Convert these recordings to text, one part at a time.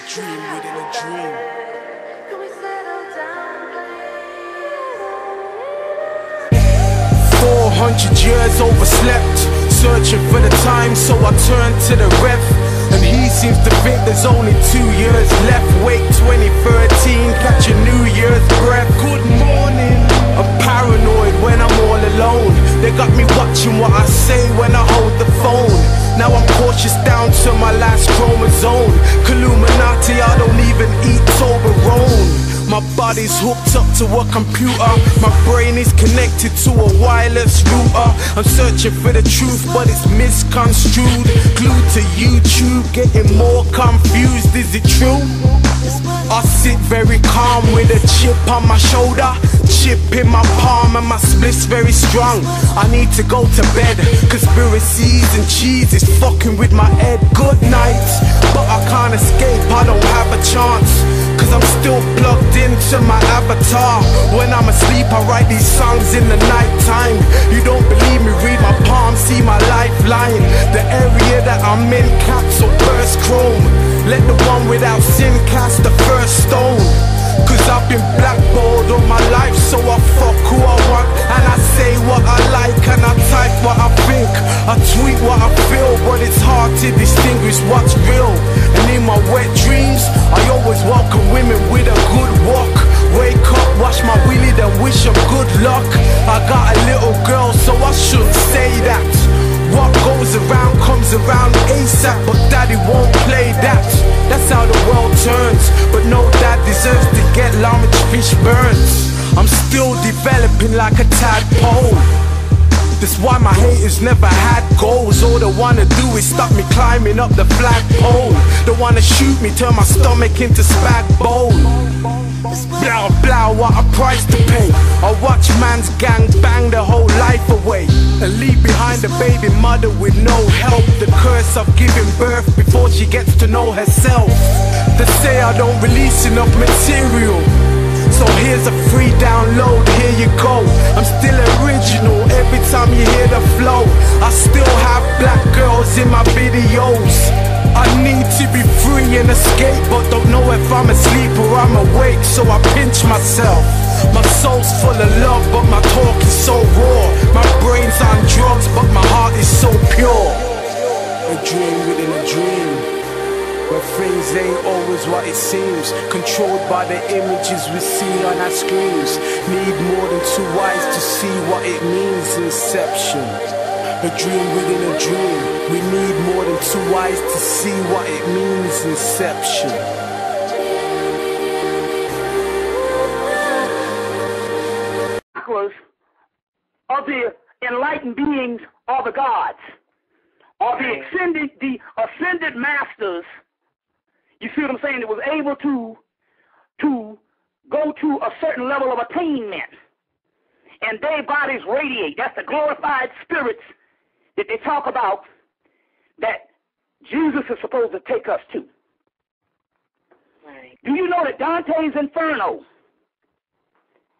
Dream within a dream. Can we settle down, please? 400 years overslept, searching for the time, so I turned to the ref. And he seems to think there's only 2 years left. Wait, 2013, catch a New Year's breath. Good morning. I'm paranoid when I'm all alone. They got me watching what I say when I hold the phone. Now I'm cautious down to my last chromosome. Illuminati, I don't even eat Toblerone. My body's hooked up to a computer. My brain is connected to a wireless router. I'm searching for the truth, but it's misconstrued. Glued to YouTube, getting more confused. Is it true? I sit very calm with a chip on my shoulder, chip in my palm, and my split's very strong. I need to go to bed. Conspiracies and cheese is fucking with my head. Good night, but I can't escape, I don't have a chance, cause I'm still plugged into my avatar. When I'm asleep I write these songs in the night time. You don't believe me, read my palm, see my lifeline. The area that I'm in, caps or burst chrome. Let the one without sin cast the first stone. Cause I've been blackballed all my life, so I fuck who I want, and I say what I like, and I type what I think. I tweet what I feel, but it's hard to distinguish what's real. And in my wet dreams, I always welcome women with a good walk. Wake up, wash my wheelie, then wish them good luck. I got a little girl, so I shouldn't say that. What goes around comes around ASAP, but daddy won't play that. That's how the world turns, but no dad deserves to get large fish burns. I'm still developing like a tadpole. That's why my haters never had goals. All they wanna do is stop me climbing up the flagpole. They wanna shoot me, turn my stomach into spag bowl. Blah blah, what a price to pay. I watch man's gang bang their whole life away and leave behind a baby mother with no help. The curse of giving birth before she gets to know herself. They say I don't release enough material, so here's a free download, here you go. I'm still original, every time you hear the flow. I still have black girls in my videos. I need to be free and escape, but don't know if I'm asleep or I'm awake, so I pinch myself. My soul's full of love, but my talk is so raw. My brain's on drugs, but my heart is so pure. A dream within a dream, where things ain't always what it seems. Controlled by the images we see on our screens. Need more than 2 eyes to see what it means. Inception. A dream within a dream. We need more than 2 eyes to see what it means. Inception. Of the enlightened beings are the gods, or the ascended masters. You see what I'm saying? It was able to go to a certain level of attainment, and their bodies radiate. That's the glorified spirits that they talk about that Jesus is supposed to take us to. Right. Do you know that Dante's Inferno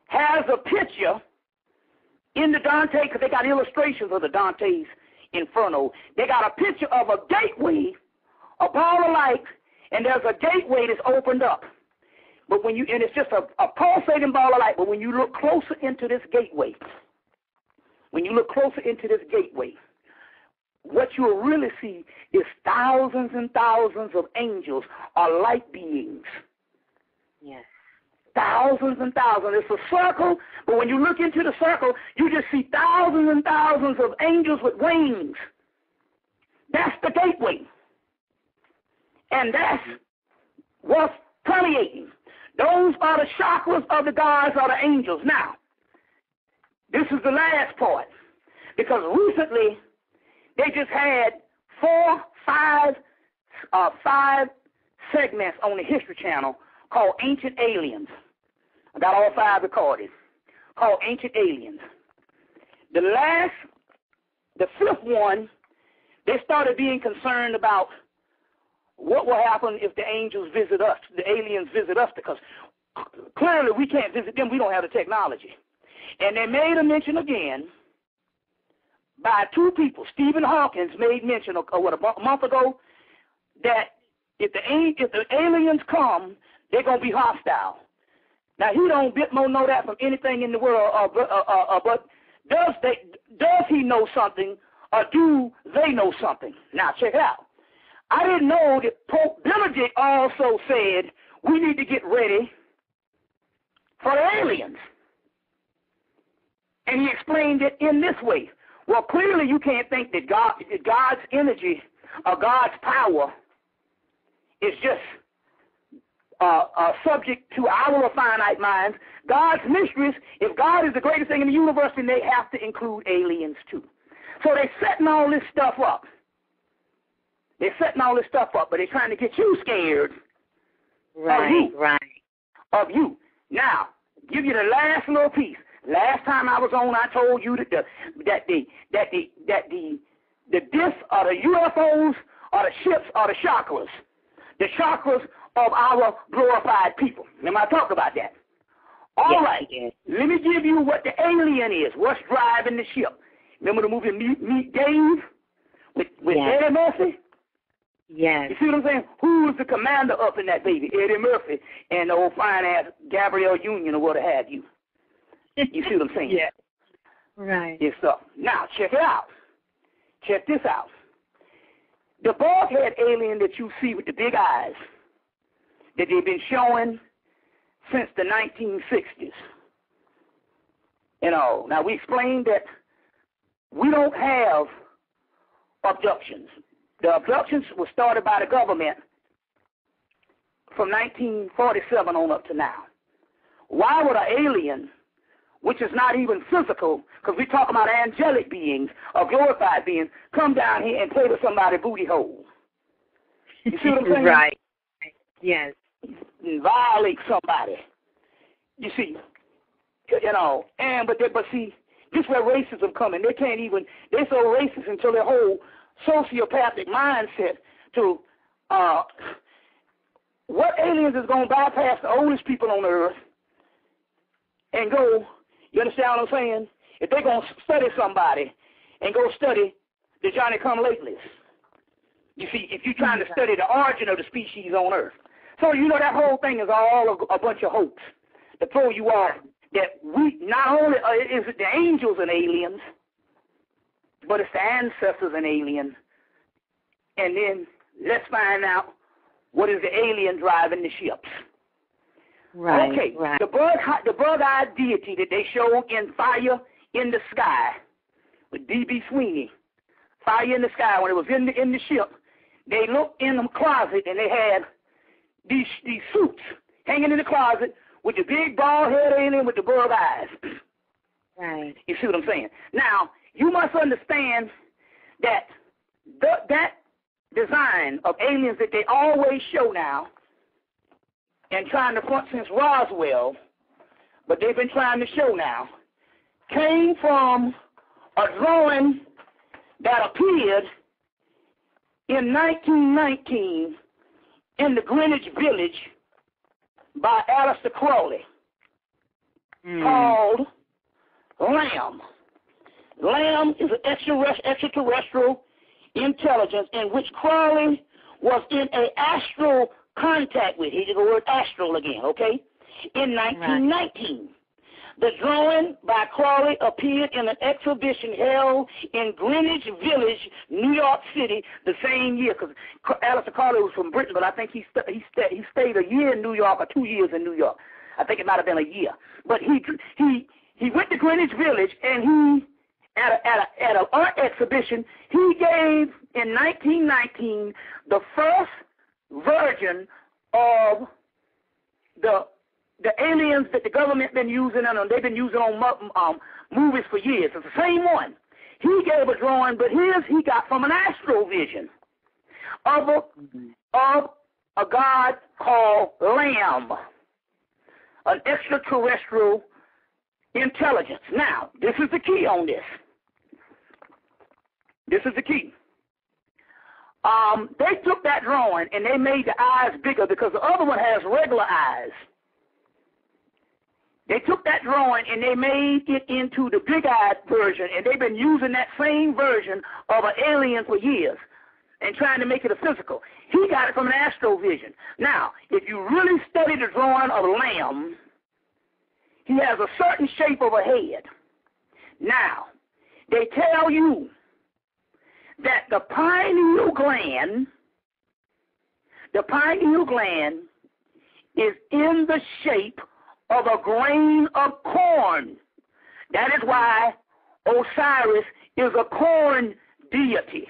has a picture in the Dante, because they got illustrations of the Dante's Inferno. They got a picture of a gateway, a ball of light, and there's a gateway that's opened up. But when you, and it's just a pulsating ball of light, but when you look closer into this gateway, what you'll really see is thousands and thousands of angels or light beings. Yes. Thousands and thousands. It's a circle, but when you look into the circle, you just see thousands and thousands of angels with wings. That's the gateway. And that's what's permeating. Those are the chakras of the gods or the angels. Now, this is the last part, because recently they just had 5 segments on the History Channel called Ancient Aliens. I got all 5 recorded, called Ancient Aliens. The 5th one, they started being concerned about what will happen if the angels visit us, the aliens visit us, because clearly we can't visit them. We don't have the technology. And they made a mention again by two people. Stephen Hawkins made mention a month ago that if the aliens come, they're going to be hostile. Now, he don't bit more know that from anything in the world, but does he know something, or do they know something? Now, check it out. I didn't know that Pope Benedict also said we need to get ready for the aliens. And he explained it in this way. Well, clearly you can't think that God's energy or God's power is just subject to our finite minds. God's mysteries, if God is the greatest thing in the universe, then they have to include aliens too. So they're setting all this stuff up. They're setting all this stuff up, but they're trying to get you scared of you. Now, give you the last little piece. Last time I was on, I told you that the discs are the UFOs or the ships or the chakras of our glorified people. Remember I talked about that? All right. Let me give you what the alien is. What's driving the ship? Remember the movie Meet Dave with Eddie Murphy? Yes. You see what I'm saying? Who was the commander up in that baby? Eddie Murphy and the old fine-ass Gabrielle Union or what have you. You see what I'm saying? Yeah. Right. Yes, sir. Now, check it out. Check this out. The bald-head alien that you see with the big eyes that they've been showing since the 1960s. You know, now we explained that we don't have abductions. The abductions were started by the government from 1947 on up to now. Why would an alien, which is not even physical, because we talk about angelic beings or glorified beings, come down here and play with somebody's booty hole? You see what I'm saying? Right. Yes. And violate somebody. You see, you know, but see, this is where racism comes in. They're so racist until their whole sociopathic mindset to what aliens is going to bypass the oldest people on earth and go, you understand what I'm saying? If they're going to study somebody and go study the Johnny-come-latelys. You see, if you're trying to study the origin of the species on earth. So, you know, that whole thing is all a bunch of hoax to throw you off that we, not only is it the angels and aliens, but it's the ancestors and aliens. And then let's find out what is the alien driving the ships. Right. Okay, right. The bug-eyed deity that they showed in Fire in the Sky with D.B. Sweeney, Fire in the Sky, when it was in the ship, they looked in the closet and they had these suits hanging in the closet with the big bald-head alien with the bug eyes. Right. You see what I'm saying? Now, you must understand that that design of aliens that they always show now and trying to front since Roswell, but they've been trying to show now, came from a drawing that appeared in 1919 in the Greenwich Village by Aleister Crowley called Lamb. Lamb is an extraterrestrial intelligence in which Crowley was in an astral contact with. Here's the word astral again, okay? In 1919. Right. The drawing by Crowley appeared in an exhibition held in Greenwich Village, New York City, the same year, because Aleister Crowley was from Britain, but I think he stayed a year in New York or 2 years in New York. I think it might have been a year. But he went to Greenwich Village, and he, at an art exhibition, he gave, in 1919, the first version of the aliens that the government been using, and they've been using on movies for years. It's the same one. He gave a drawing, but his he got from an astral vision of a god called Lamb, an extraterrestrial intelligence. Now, this is the key on this. This is the key. They took that drawing and they made the eyes bigger because the other one has regular eyes. They took that drawing and they made it into the big-eyed version, and they've been using that same version of an alien for years and trying to make it a physical. He got it from an astrovision. Now, if you really study the drawing of a lamb, he has a certain shape of a head. Now, they tell you that the pineal gland is in the shape of a grain of corn. That is why Osiris is a corn deity.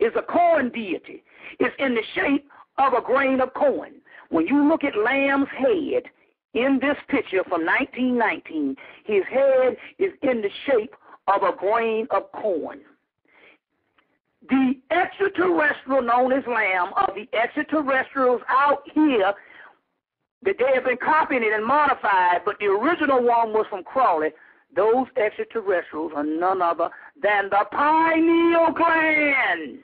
It's a corn deity. It's in the shape of a grain of corn. When you look at Lamb's head in this picture from 1919, his head is in the shape of a grain of corn. The extraterrestrial known as Lamb are the extraterrestrials out here that they have been copying it and modified, but the original one was from Crawley. Those extraterrestrials are none other than the pineal gland.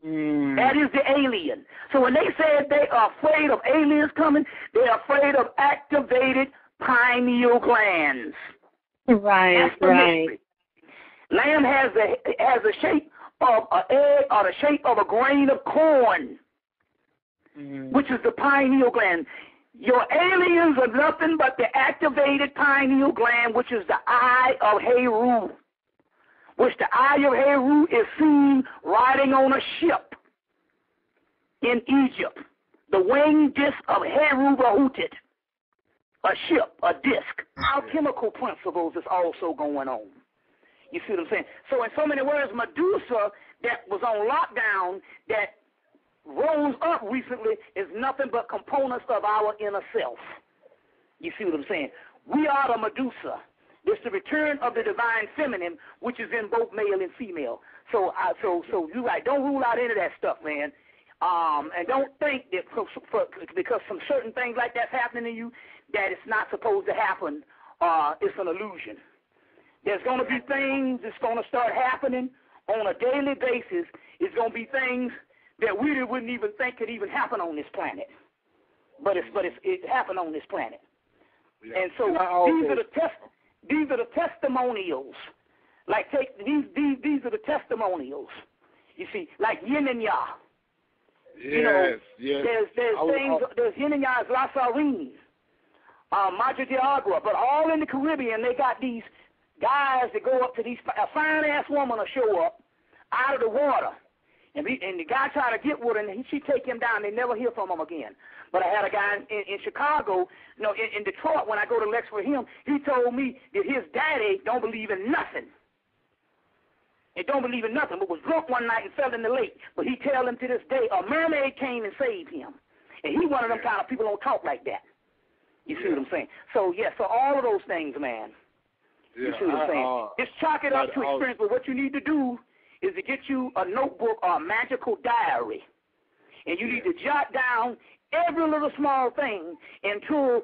That is the alien. So when they said they are afraid of aliens coming, they are afraid of activated pineal glands. Right, that's the mystery. Lamb has the shape of an egg or the shape of a grain of corn, which is the pineal gland. Your aliens are nothing but the activated pineal gland, which is the eye of Heru, which the eye of Heru is seen riding on a ship in Egypt. The winged disc of Heru Bahutit, a ship, a disc. Alchemical principles is also going on. You see what I'm saying? So in so many words, Medusa that was on lockdown that rose up recently is nothing but components of our inner self. You see what I'm saying? We are the Medusa. It's the return of the divine feminine, which is in both male and female. So you're right. Don't rule out any of that stuff, man. And don't think that because some certain things like that's happening to you, that it's not supposed to happen. It's an illusion. There's going to be things that's going to start happening on a daily basis. It's going to be things that we wouldn't even think could even happen on this planet. But it happened on this planet. Yeah. And so these are the testimonials. Like these are the testimonials. You see, like yin and ya. Yes, you know, yes. There's yin and ya, La Sarine, Madre de Agua, but all in the Caribbean they got these guys that go up to these, a fine-ass woman will show up out of the water, and the guy try to get with her, and she take him down. They never hear from him again. But I had a guy in Chicago, in Detroit, when I go to lecture with him, he told me that his daddy don't believe in nothing. He don't believe in nothing, but was drunk one night and fell in the lake. But he tell him to this day, a mermaid came and saved him. And he one of them kind of people don't talk like that. You see what I'm saying? So, so all of those things, man. You see what I'm saying? Just chalk it up to experience, but what you need to do is to get you a notebook or a magical diary. And you need to jot down every little small thing until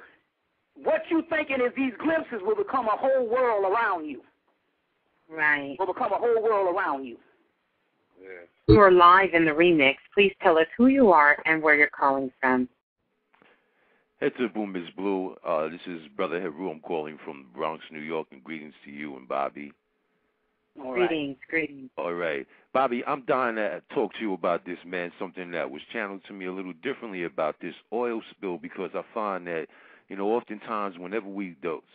what you're thinking is these glimpses will become a whole world around you. Right. Will become a whole world around you. Yeah. You are live in the remix. Please tell us who you are and where you're calling from. Head to the boom, Ms. Blue. This is Brother Heru. I'm calling from the Bronx, New York, and greetings to you and Bobby. All right. Greetings. All right. Bobby, I'm dying to talk to you about this, man, something that was channeled to me a little differently about this oil spill, because I find that, oftentimes whenever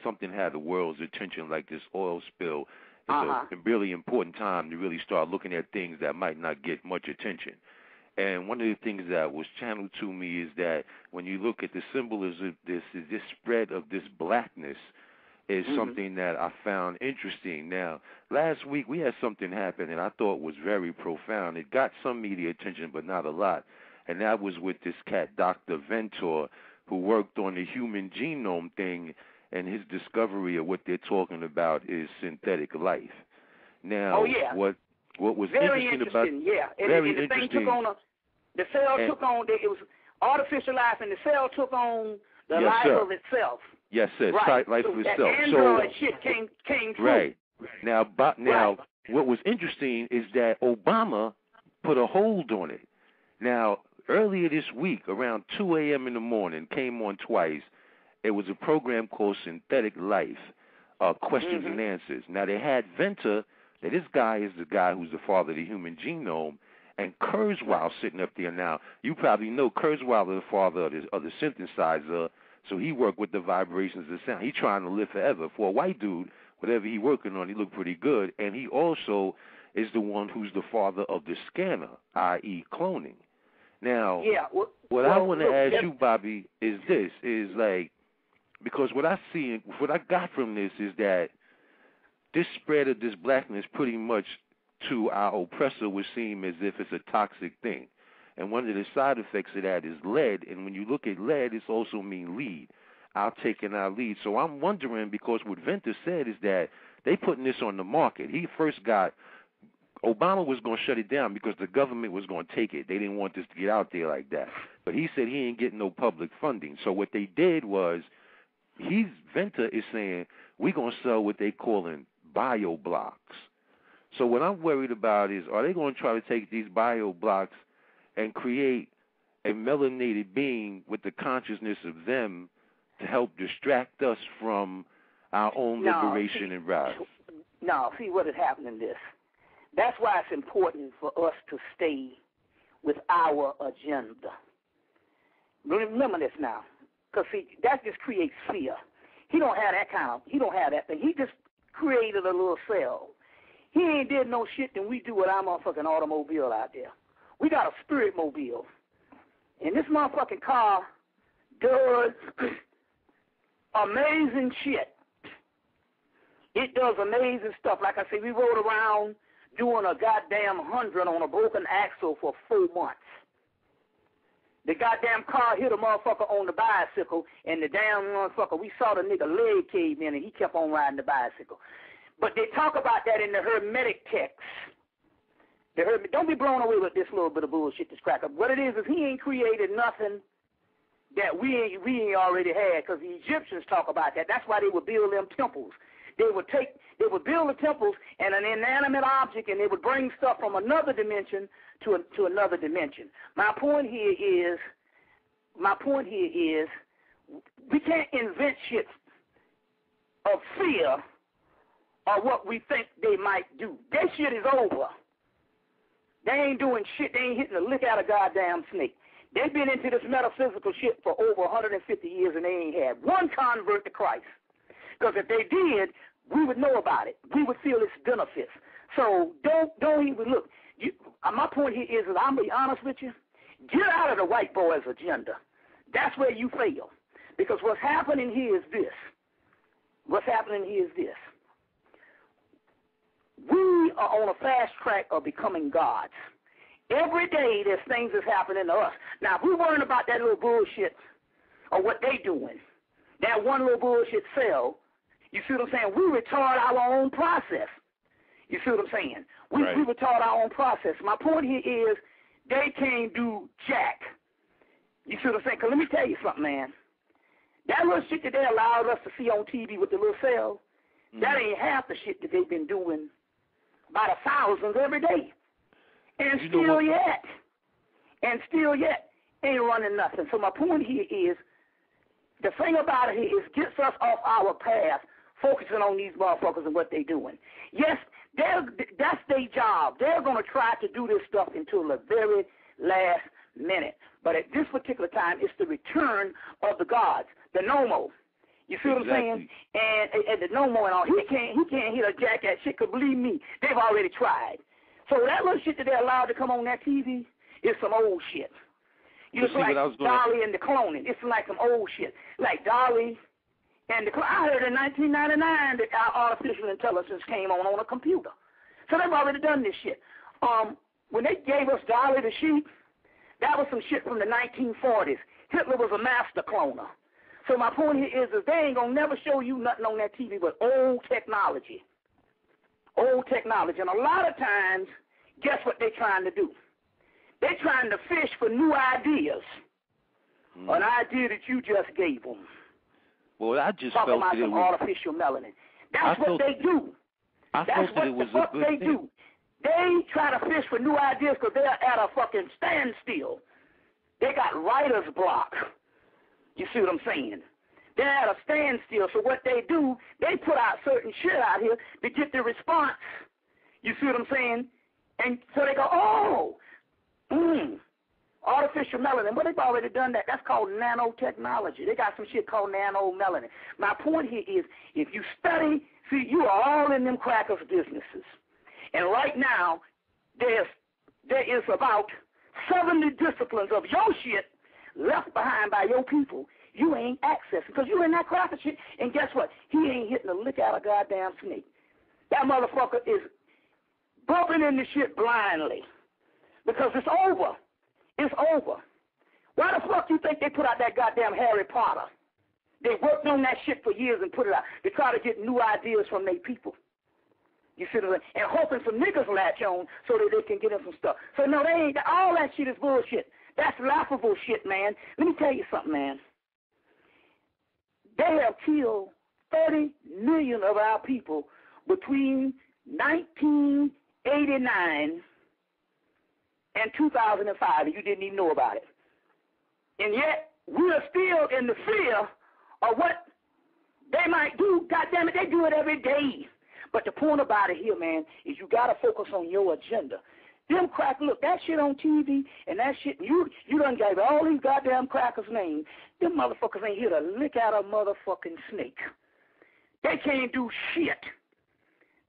something had the world's attention like this oil spill, it's a really important time to really start looking at things that might not get much attention. And one of the things that was channeled to me is that when you look at the symbolism of this spread of this blackness is something that I found interesting. Now, last week we had something happen and I thought was very profound. It got some media attention, but not a lot. And that was with this cat, Dr. Ventor, who worked on the human genome thing, and his discovery of what they're talking about is synthetic life. Now, what was very interesting about very interesting. Thing took on the cell took on, it was artificial life, and the cell took on the life of itself. Yes, sir. Right. Life of itself. Android shit came true. Right. Now, what was interesting is that Obama put a hold on it. Now, earlier this week, around 2 a.m. in the morning, came on twice. It was a program called Synthetic Life, Questions and Answers. Now, they had Venter. Now, this guy is the guy who's the father of the human genome, and Kurzweil sitting up there now. You probably know Kurzweil is the father of the synthesizer, so he worked with the vibrations of sound. He trying to live forever. For a white dude, whatever he working on, he look pretty good, and he also is the one who's the father of the scanner, i.e. cloning. Now, what I want to ask you, Bobby, is this, is like, because what I got from this is that this spread of this blackness pretty much to our oppressor would seem as if it's a toxic thing. And one of the side effects of that is lead, and when you look at lead, it also means lead. Our taking our lead. So I'm wondering, because what Venter said is that they putting this on the market. He first got, Obama was going to shut it down because the government was going to take it. They didn't want this to get out there like that. But he said he ain't getting no public funding. So what they did was, Venter is saying, we're going to sell what they calling bio blocks. So what I'm worried about is, are they going to try to take these bio blocks and create a melanated being with the consciousness of them to help distract us from our own liberation and rise? No, see what is happening this. That's why it's important for us to stay with our agenda. Remember this now, because see, that just creates fear. He don't have that thing. He just created a little cell. He ain't did no shit than we do with our motherfucking automobile out there. We got a spirit mobile. And this motherfucking car does amazing shit. It does amazing stuff. Like I said, we rode around doing a goddamn 100 on a broken axle for 4 months. The goddamn car hit a motherfucker on the bicycle, and the damn motherfucker, we saw the nigga leg cave in, and he kept on riding the bicycle. But they talk about that in the Hermetic text. Don't be blown away with this little bit of bullshit that's crack up. What it is he ain't created nothing that we ain't already had, because the Egyptians talk about that. That's why they would build them temples. They would build the temples and an inanimate object, and they would bring stuff from another dimension to another dimension. My point here is we can't invent shit of fear or what we think they might do. That shit is over. They ain't doing shit. They ain't hitting a lick out of goddamn snake. They've been into this metaphysical shit for over 150 years, and they ain't had one convert to Christ. Because if they did, we would know about it. We would feel its benefits. So don't even look. My point here is, I'm be honest with you, get out of the white boy's agenda. That's where you fail. Because what's happening here is this. We are on a fast track of becoming gods. Every day there's things that's happening to us. Now, if we worrying about that little bullshit or what they doing, that one little bullshit cell, you see what I'm saying? We retard our own process. You see what I'm saying? We retard our own process. My point here is they can't do jack. You see what I'm saying? Because let me tell you something, man. That little shit that they allowed us to see on TV with the little cell, that ain't half the shit that they've been doing by the thousands every day. And still yet, ain't running nothing. So my point here is, the thing about it here is gets us off our path, focusing on these motherfuckers and what they doing. Yes, that's their job. They're going to try to do this stuff until the very last minute. But at this particular time, it's the return of the gods, the Nomo. You see what I'm saying? And the Nomo and all, he can't hit a jack at shit, because believe me, they've already tried. So that little shit that they're allowed to come on that TV is some old shit. It's like Dolly and the cloning. It's like some old shit. Like Dolly and the I heard in 1999 that our artificial intelligence came on a computer. So they've already done this shit. When they gave us Dolly the sheep, that was some shit from the 1940s. Hitler was a master cloner. So my point here is they ain't going to never show you nothing on that TV but old technology. Old technology. And a lot of times, guess what they're trying to do? They're trying to fish for new ideas. An idea that you just gave them. Well, I just Talking felt about that some artificial melanin. That's what they do. That's what the fuck they do. They try to fish for new ideas because they're at a fucking standstill. They got writer's block. You see what I'm saying? They're at a standstill. So what they do, they put out certain shit out here to get the response. You see what I'm saying? And so they go, artificial melanin. But they've already done that. That's called nanotechnology. They got some shit called nanomelanin. My point here is, if you study, see, you are all in them crackers businesses. And right now, there is about 70 disciplines of your shit left behind by your people. You ain't accessing because you in that cracker shit. And guess what? He ain't hitting a lick out of goddamn snake. That motherfucker is bumping in the shit blindly because it's over. It's over. Why the fuck do you think they put out that goddamn Harry Potter? They worked on that shit for years and put it out. They try to get new ideas from their people. You see what I'm saying? And hoping some niggas latch on so that they can get in some stuff. So no, they ain't. All that shit is bullshit. That's laughable shit, man. Let me tell you something, man. They have killed 30 million of our people between 1989 and 2005, and you didn't even know about it. And yet, we are still in the fear of what they might do. God damn it, they do it every day. But the point about it here, man, is you got to focus on your agenda. Them crackers, look, that shit on TV and that shit, you done gave all these goddamn crackers names. Them motherfuckers ain't here to lick out a motherfucking snake. They can't do shit.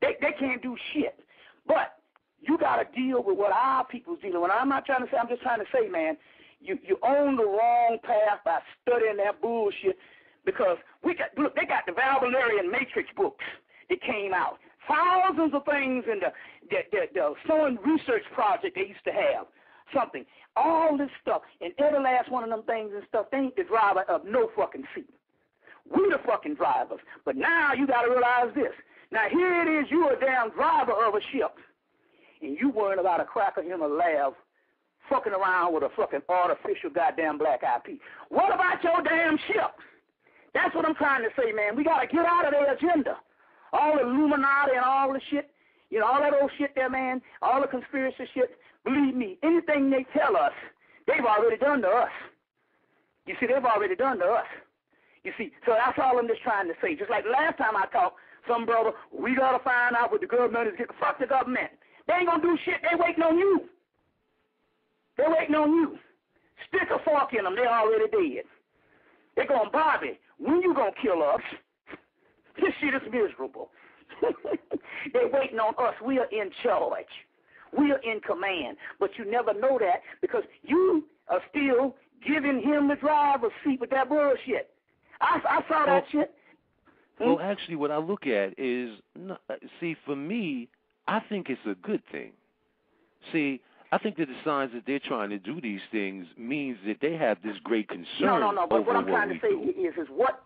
They can't do shit. But you got to deal with what our people's dealing with. I'm not trying to say, I'm just trying to say, man, you on the wrong path by studying that bullshit because they got the Valvalarian Matrix books that came out. Thousands of things in the Soin research project they used to have. Something. All this stuff. And every last one of them things and stuff, they ain't the driver of no fucking seat. We the fucking drivers. But now you got to realize this. Now here it is, you a damn driver of a ship. And you worrying about a cracker in a lab fucking around with a fucking artificial goddamn black IP. What about your damn ship? That's what I'm trying to say, man. We got to get out of their agenda. All the Illuminati and all the shit, you know, all that old shit there, man, all the conspiracy shit, believe me, anything they tell us, they've already done to us. You see, they've already done to us. You see, so that's all I'm just trying to say. Just like last time I talked, some brother, we got to find out what the government is getting. Fuck the government. They ain't going to do shit. They waiting on you. They waiting on you. Stick a fork in them. They already dead. They're going, Bobby, when you going to kill us? This shit is miserable. They're waiting on us. We are in charge. We are in command. But you never know that because you are still giving him the driver's seat with that bullshit. I saw that shit. Well, actually, what I look at is, see, for me, I think it's a good thing. See, I think that the signs that they're trying to do these things means that they have this great concern. No. But what I'm trying to say is what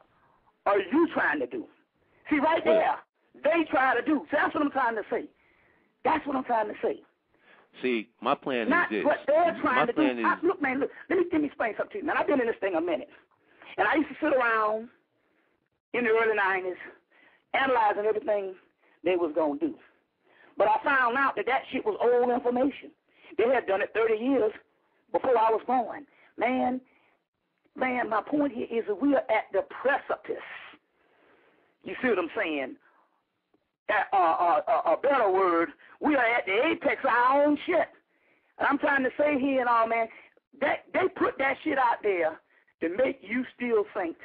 are you trying to do? See, right there, they try to do. So that's what I'm trying to say. That's what I'm trying to say. See, my plan Not is this. what they're trying to do. Look, man, let me explain something to you, man. I've been in this thing a minute. And I used to sit around in the early 90s analyzing everything they was going to do. But I found out that shit was old information. They had done it 30 years before I was born. Man, my point here is that we are at the precipice. You see what I'm saying? A better word, we are at the apex of our own shit. And I'm trying to say here and all, man, that they put that shit out there to make you still think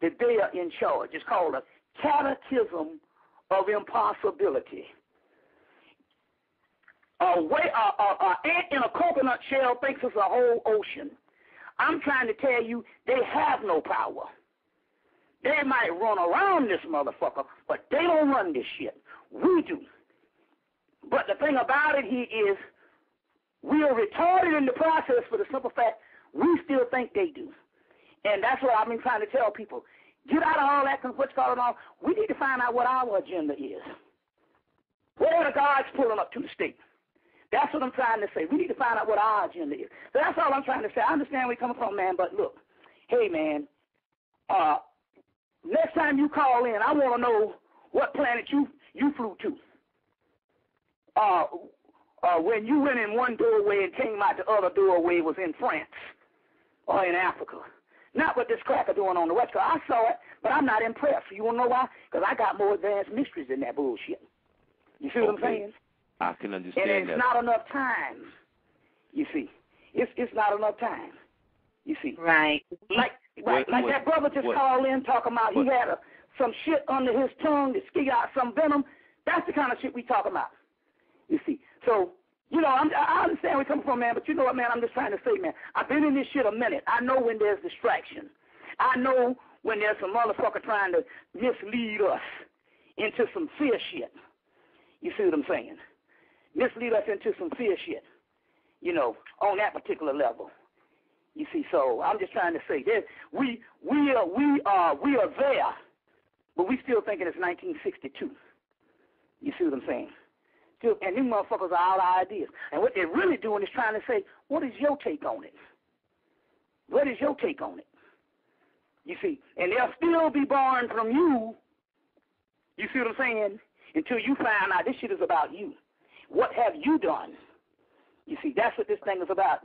that they are in charge. It's called a catechism of impossibility. An ant in a coconut shell thinks it's a whole ocean. I'm trying to tell you they have no power. They might run around this motherfucker, but they don't run this shit. We do. But the thing about it here is we are retarded in the process for the simple fact we still think they do. And that's what I've been trying to tell people. Get out of all that, what's going on. We need to find out what our agenda is. Where are the guards pulling up to the state? That's what I'm trying to say. We need to find out what our agenda is. So that's all I'm trying to say. I understand where you're coming from, man, but look, hey, man, next time you call in, I want to know what planet you flew to. when you went in one doorway and came out the other doorway was in France or in Africa. Not what this cracker doing on the West Coast. I saw it, but I'm not impressed. You want to know why? Because I got more advanced mysteries than that bullshit. You see what I'm saying? I can understand and it's not enough time. You see, it's not enough time. You see, right? Like that brother just called in talking about he had some shit under his tongue to ski out some venom. That's the kind of shit we talking about. You see, so you know I understand where you're coming from, man. But you know what, man? I'm just trying to say, man. I've been in this shit a minute. I know when there's distraction. I know when there's some motherfucker trying to mislead us into some fear shit. You see what I'm saying? Mislead us into some fear shit. You know, on that particular level. You see, so I'm just trying to say that we are there, but we still thinking it's 1962. You see what I'm saying? And these motherfuckers are out of ideas. And what they're really doing is trying to say, what is your take on it? What is your take on it? You see, and they'll still be borrowing from you. You see what I'm saying? Until you find out this shit is about you. What have you done? You see, that's what this thing is about.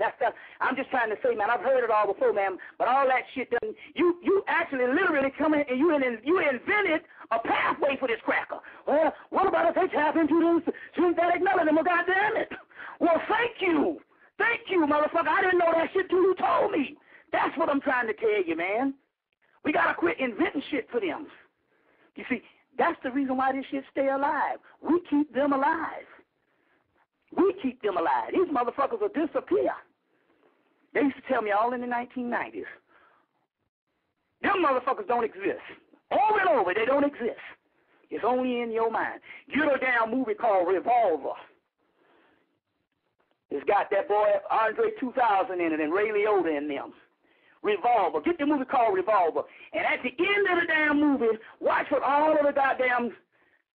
I'm just trying to say, man, I've heard it all before, man, but all that shit done, you actually literally come in and you invented a pathway for this cracker. Well, what about if they tap into this synthetic melanin? Well, goddamn it. Well, thank you. Thank you, motherfucker. I didn't know that shit till you told me. That's what I'm trying to tell you, man. We got to quit inventing shit for them. You see, that's the reason why this shit stay alive. We keep them alive. We keep them alive. These motherfuckers will disappear. They used to tell me all in the 1990s. Them motherfuckers don't exist. Over and over, they don't exist. It's only in your mind. Get a damn movie called Revolver. It's got that boy Andre 2000 in it and Ray Liotta in them. Revolver. Get the movie called Revolver. And at the end of the damn movie, watch what all of the goddamn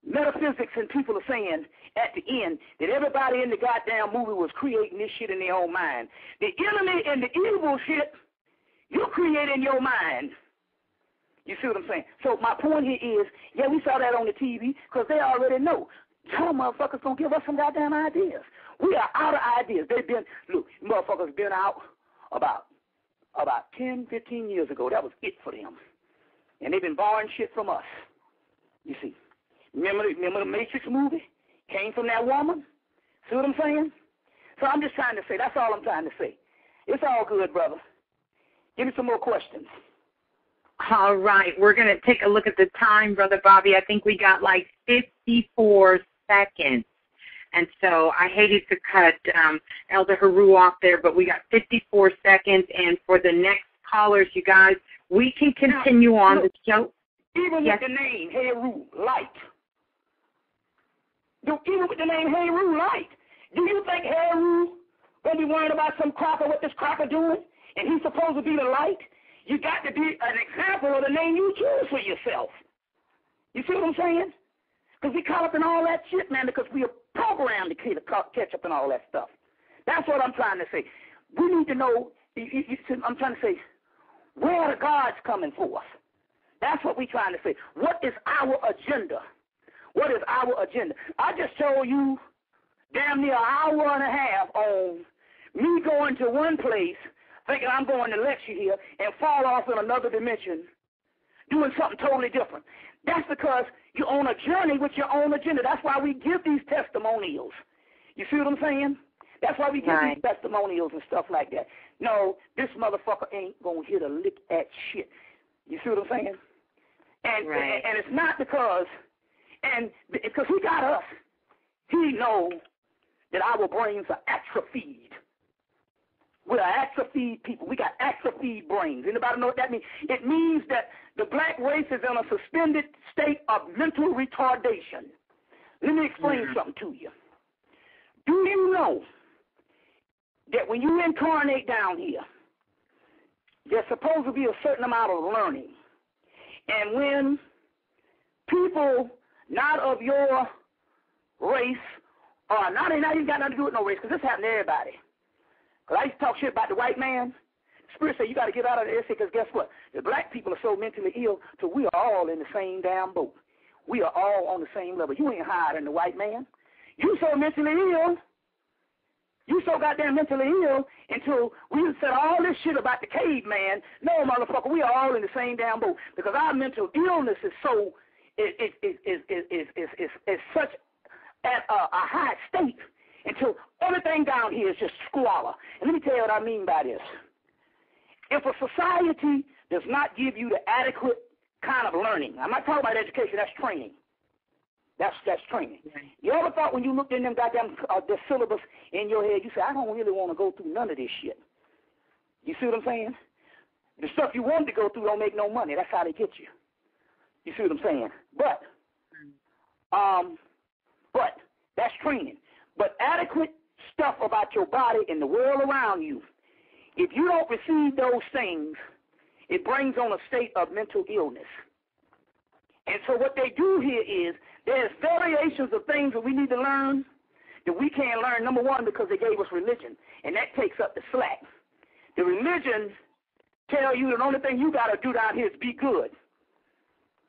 metaphysics and people are saying at the end, that everybody in the goddamn movie was creating this shit in their own mind. The enemy and the evil shit, you create in your mind. You see what I'm saying? So my point here is, yeah, we saw that on the TV because they already know. Some motherfuckers gonna give us some goddamn ideas. We are out of ideas. They've been, look, motherfuckers been out about 10, 15 years ago. That was it for them. And they've been borrowing shit from us. You see. Remember the Matrix movie? Came from that woman? See what I'm saying? So I'm just trying to say, that's all I'm trying to say. It's all good, brother. Give me some more questions. All right. We're going to take a look at the time, Brother Bobby. I think we got like 54 seconds. And so I hated to cut Elder Haru off there, but we got 54 seconds. And for the next callers, you guys, we can continue on the show. Even with the name, Haru, light. Even with the name Haru, light. Do you think Haru going to be worried about some cracker, what this cracker doing, and he's supposed to be the light? You got to be an example of the name you choose for yourself. You see what I'm saying? Because we caught up in all that shit, man, because we are programmed to catch up in all that stuff. That's what I'm trying to say. We need to know, I'm trying to say, where are the gods coming for us? That's what we're trying to say. What is our agenda? What is our agenda? I just told you damn near an hour and a half on me going to one place, thinking I'm going to lecture here, and fall off in another dimension, doing something totally different. That's because you're on a journey with your own agenda. That's why we give these testimonials. You see what I'm saying? That's why we give these testimonials and stuff like that. No, this motherfucker ain't going to hit a lick at shit. You see what I'm saying? And it's not because he got us. He knows that our brains are atrophied. We're atrophied people. We got atrophied brains. Anybody know what that means? It means that the black race is in a suspended state of mental retardation. Let me explain something to you. Do you know that when you incarnate down here, there's supposed to be a certain amount of learning? And when people not of your race, or not even got nothing to do with no race, because this happened to everybody. Because I used to talk shit about the white man. The Spirit said, you got to get out of this, because guess what? The black people are so mentally ill, so we are all in the same damn boat. We are all on the same level. You ain't higher than the white man. You so mentally ill, You so goddamn mentally ill until we said all this shit about the caveman. No, motherfucker, we are all in the same damn boat because our mental illness is so is such at a high state until everything down here is just squalor. And let me tell you what I mean by this. If a society does not give you the adequate kind of learning, I'm not talking about education, that's training. That's training. You ever thought when you looked in them goddamn the syllabus in your head, you said, I don't really want to go through none of this shit. You see what I'm saying? The stuff you wanted to go through don't make no money. That's how they get you. You see what I'm saying? But that's training. But adequate stuff about your body and the world around you, if you don't receive those things, it brings on a state of mental illness. And so what they do here is there's variations of things that we need to learn that we can't learn, number one, because they gave us religion, and that takes up the slack. The religion tell you the only thing you got to do down here is be good,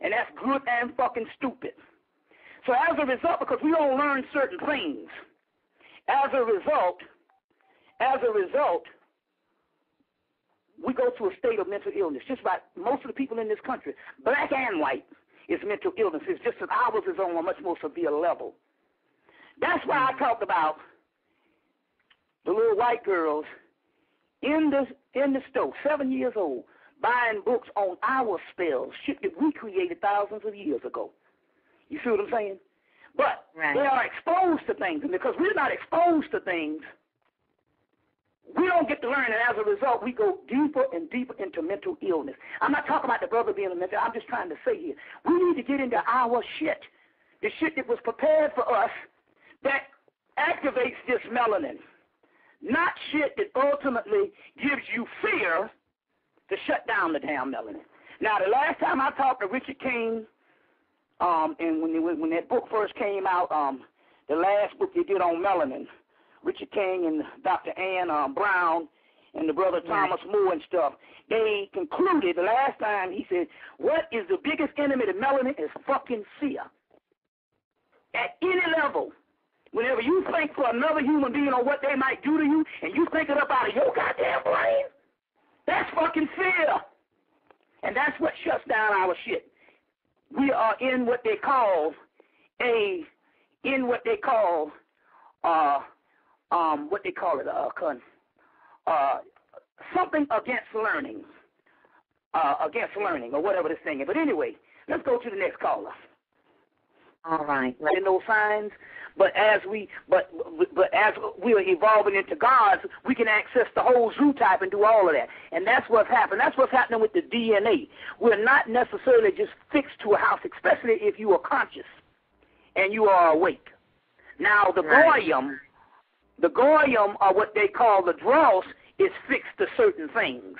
and that's good and fucking stupid. So as a result, because we don't learn certain things, as a result, we go to a state of mental illness. Just about most of the people in this country, black and white, is mental illness. It's just that ours is on a much more severe level. That's why I talked about the little white girls in the store, 7 years old, buying books on our spells, shit that we created thousands of years ago. You see what I'm saying? But they are exposed to things, and because we're not exposed to things, we don't get to learn, and as a result, we go deeper and deeper into mental illness. I'm not talking about the brother being a mental. I'm just trying to say here, we need to get into our shit, the shit that was prepared for us that activates this melanin, not shit that ultimately gives you fear to shut down the damn melanin. Now, the last time I talked to Richard King, and when that book first came out, the last book they did on melanin, Richard King and Dr. Ann Brown and the brother Thomas Moore and stuff, they concluded the last time, he said, what is the biggest enemy to melanin is fucking fear. At any level, whenever you think for another human being or what they might do to you, and you think it up out of your goddamn brain, that's fucking fear. And that's what shuts down our shit. We are in what they call something against learning, or whatever this thing is. But anyway, let's go to the next caller. All right. In those signs, but as we are evolving into gods, we can access the whole zoo type and do all of that. And that's what's happening. That's what's happening with the DNA. We're not necessarily just fixed to a house, especially if you are conscious and you are awake. Now, the goyim, or what they call the dross, is fixed to certain things.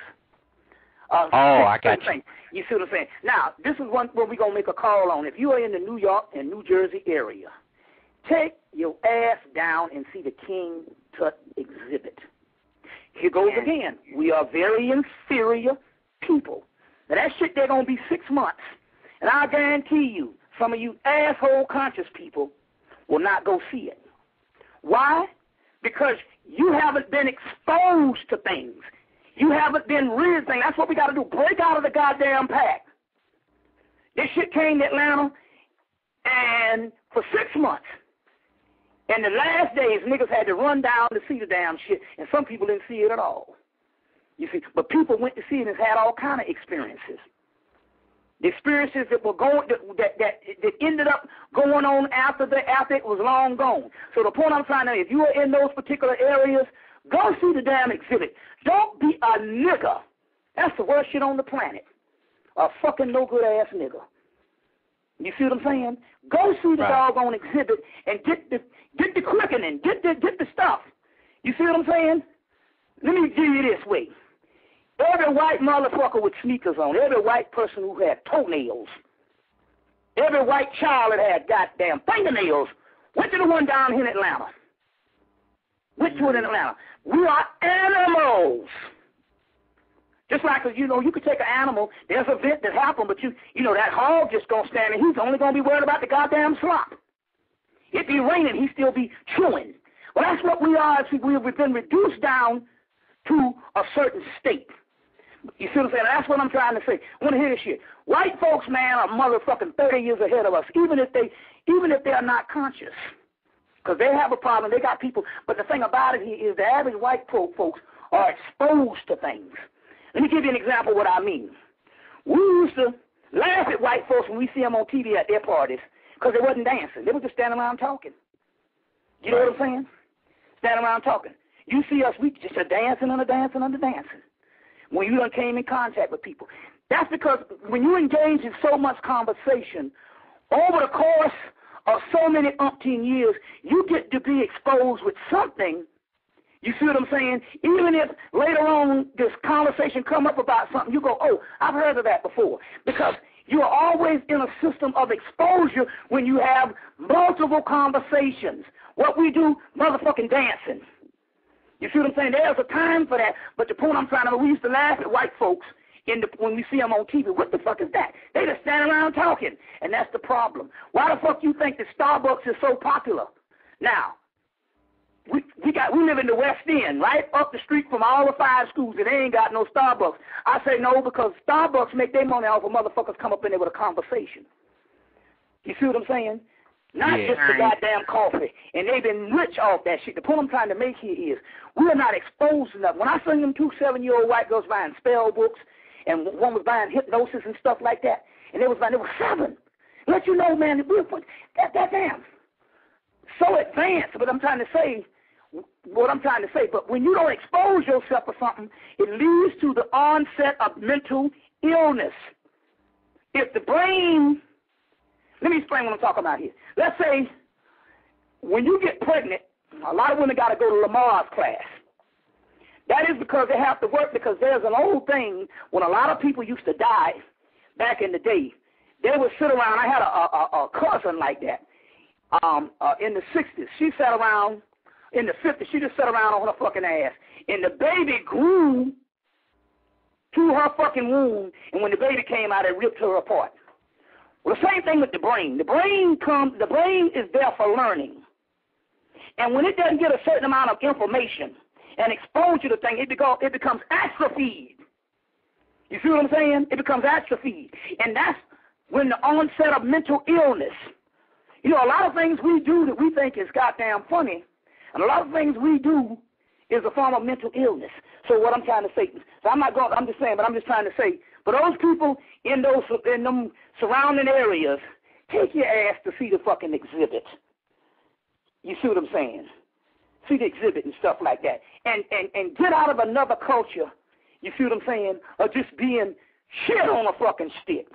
I got you. You see what I'm saying? Now, this is one where we're going to make a call on. If you are in the New York and New Jersey area, take your ass down and see the King Tut exhibit. Here goes again. We are very inferior people. Now, that shit, they're going to be 6 months. And I guarantee you, some of you asshole conscious people will not go see it. Why? Because you haven't been exposed to things. You haven't been real things. That's what we got to do. Break out of the goddamn pack. This shit came to Atlanta, and for 6 months. And the last days, niggas had to run down to see the damn shit, and some people didn't see it at all. You see, but people went to see it and had all kind of experiences. The experiences that were going that ended up going on after it was long gone. So the point I'm trying to make, if you are in those particular areas, go see the damn exhibit. Don't be a nigger. That's the worst shit on the planet. A fucking no good ass nigger. You see what I'm saying? Go see the doggone exhibit and get the quickening, get the stuff. You see what I'm saying? Let me give you this way. Every white motherfucker with sneakers on, every white person who had toenails, every white child that had goddamn fingernails, went to the one down here in Atlanta. Went to it in Atlanta. We are animals. Just like, you could take an animal, there's an event that happened, but that hog just going to stand and he's only going to be worried about the goddamn slop. It be raining, he still be chewing. Well, that's what we are. We've been reduced down to a certain state. You see what I'm saying? That's what I'm trying to say. I want to hear this shit. White folks, man, are motherfucking 30 years ahead of us, even if they are not conscious. Because they have a problem. They got people. But the thing about it here is the average white folks are exposed to things. Let me give you an example of what I mean. We used to laugh at white folks when we see them on TV at their parties because they wasn't dancing. They were just standing around talking. You know what I'm saying? Standing around talking. You see us, we just are dancing and dancing and dancing. When you done came in contact with people. That's because when you engage in so much conversation, over the course of so many umpteen years, you get to be exposed with something. You see what I'm saying? Even if later on this conversation come up about something, you go, oh, I've heard of that before. Because you're always in a system of exposure when you have multiple conversations. What we do, motherfucking dancing. You see what I'm saying? There's a time for that. But the point I'm trying to make, we used to laugh at white folks when we see them on TV. What the fuck is that? They just standing around talking. And that's the problem. Why the fuck you think that Starbucks is so popular? Now, we live in the West End, right up the street from all the 5 schools, and they ain't got no Starbucks. I say no because Starbucks make their money off of motherfuckers come up in there with a conversation. You see what I'm saying? Not just the goddamn coffee. And they've been rich off that shit. The point I'm trying to make here is we're not exposed enough. When I seen them 2 7-year-old white girls buying spell books, and one was buying hypnosis and stuff like that, and they were 7. Let you know, man, we're goddamn so advanced. But I'm trying to say, but when you don't expose yourself to something, it leads to the onset of mental illness. If the brain, let me explain what I'm talking about here. Let's say when you get pregnant, a lot of women got to go to Lamar's class. That is because they have to work, because there's an old thing when a lot of people used to die back in the day. They would sit around. I had a cousin like that in the 60s. She sat around. In the 50s, she just sat around on her fucking ass. And the baby grew to her fucking womb, and when the baby came out, it ripped her apart. Well, the same thing with the brain. The brain is there for learning. And when it doesn't get a certain amount of information and exposure to things, it becomes atrophied. You see what I'm saying? It becomes atrophied. And that's when the onset of mental illness. You know, a lot of things we do that we think is goddamn funny, and a lot of things we do is a form of mental illness. So what I'm trying to say, I'm just trying to say, for those people in them surrounding areas, take your ass to see the fucking exhibit. You see what I'm saying? See the exhibit and stuff like that. And get out of another culture, you see what I'm saying, of just being shit on a fucking stick.